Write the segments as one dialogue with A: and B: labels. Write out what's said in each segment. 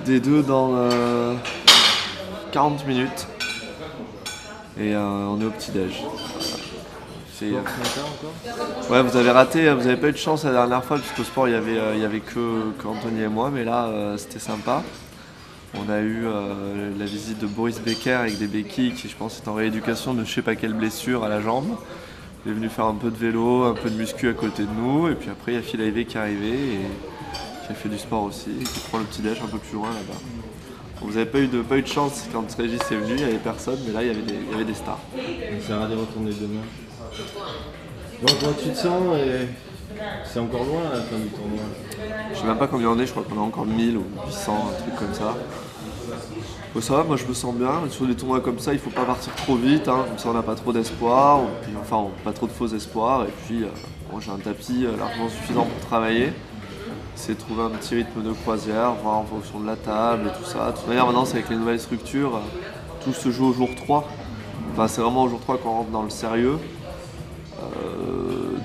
A: des deux dans 40 minutes. Et on est au petit-déj. Voilà. Ouais, vous avez raté, vous avez pas eu de chance la dernière fois, puisqu'au sport il y avait que Anthony et moi, mais là c'était sympa. On a eu la visite de Boris Becker avec des béquilles qui, je pense, est en rééducation de je sais pas quelle blessure à la jambe. Il est venu faire un peu de vélo, un peu de muscu à côté de nous, et puis après il y a Phil Ivey qui est arrivé et qui a fait du sport aussi, et qui prend le petit-déj un peu plus loin là-bas. Vous n'avez pas eu de chance quand Régis est venu, il n'y avait personne, mais là il y avait des stars.
B: On essaiera d'y retourner demain. Bon, comment tu te sens et... C'est encore loin la fin du tournoi.
A: Je sais même pas combien on est, je crois qu'on a encore 1000 ou 800, un truc comme ça. Bon, ça va, moi je me sens bien. Sur des tournois comme ça, il faut pas partir trop vite, hein, comme ça on n'a pas trop d'espoir, enfin pas trop de faux espoirs. Et puis bon, j'ai un tapis largement suffisant pour travailler. C'est trouver un petit rythme de croisière, voir en fonction de la table et tout ça. De toute manière, maintenant, c'est avec les nouvelles structures, tout se joue au jour 3. Enfin, c'est vraiment au jour 3 qu'on rentre dans le sérieux.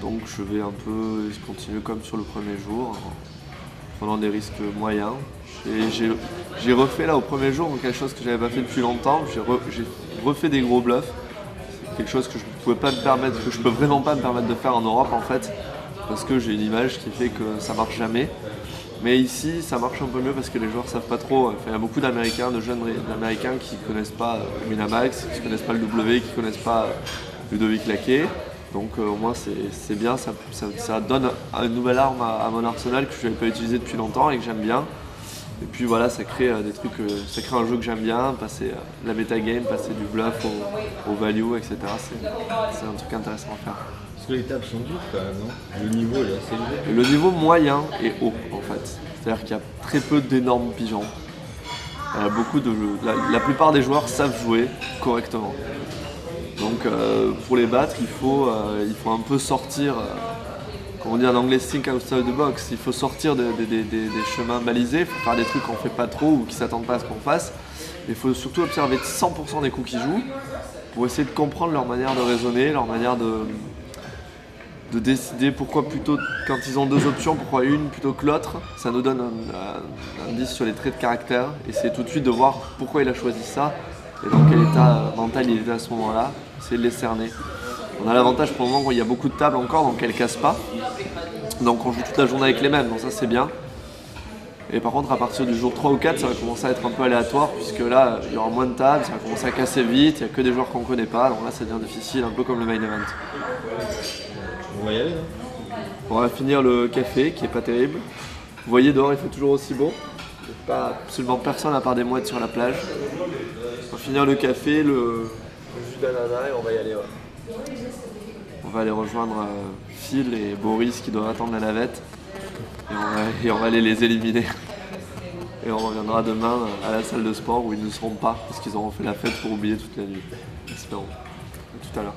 A: Donc je vais un peu continuer comme sur le premier jour, en prenant des risques moyens. J'ai refait là au premier jour quelque chose que j'avais pas fait depuis longtemps. J'ai refait des gros bluffs. C'est quelque chose que je pouvais pas me permettre, que je peux vraiment pas me permettre de faire en Europe en fait, parce que j'ai une image qui fait que ça marche jamais. Mais ici, ça marche un peu mieux parce que les joueurs savent pas trop. Enfin, il y a beaucoup d'Américains, de jeunes Américains qui connaissent pas Winamax, qui connaissent pas le W, qui connaissent pas Ludovic Laquet. Donc au moins c'est bien, ça donne une nouvelle arme à mon arsenal que je n'avais pas utilisé depuis longtemps et que j'aime bien. Et puis voilà, ça crée des trucs, ça crée un jeu que j'aime bien, passer la metagame, passer du bluff au value, etc. C'est un truc intéressant à faire.
B: Parce que les tables sont dures quand même, non? Le niveau est assez élevé.
A: Et le niveau moyen est haut en fait. C'est-à-dire qu'il y a très peu d'énormes pigeons. La plupart des joueurs savent jouer correctement. Donc pour les battre, il faut un peu sortir, comme on dit en anglais, think outside the box. Il faut sortir des chemins balisés, il faut faire des trucs qu'on ne fait pas trop ou qui ne s'attendent pas à ce qu'on fasse. Il faut surtout observer 100% des coups qu'ils jouent pour essayer de comprendre leur manière de raisonner, leur manière de décider pourquoi plutôt, quand ils ont deux options, pourquoi une plutôt que l'autre. Ça nous donne un indice sur les traits de caractère et c'est tout de suite de voir pourquoi il a choisi ça et dans quel état mental il était à ce moment-là. C'est de les cerner. On a l'avantage pour le moment qu'il y a beaucoup de tables encore, donc elles ne cassent pas. Donc on joue toute la journée avec les mêmes, donc ça c'est bien. Et par contre à partir du jour 3 ou 4, ça va commencer à être un peu aléatoire, puisque là il y aura moins de tables, ça va commencer à casser vite, il n'y a que des joueurs qu'on ne connaît pas, donc là ça devient difficile, un peu comme le main event.
B: On va y aller, non?
A: On va finir le café qui est pas terrible. Vous voyez dehors il fait toujours aussi beau. Il n'y a pas absolument personne à part des mouettes sur la plage. On va finir le café, le jus d'ananas et on va y aller. Ouais. On va aller rejoindre Phil et Boris qui doivent attendre la navette et on va aller les éliminer. Et on reviendra demain à la salle de sport où ils ne seront pas parce qu'ils auront fait la fête pour oublier toute la nuit. Espérons. À tout à l'heure.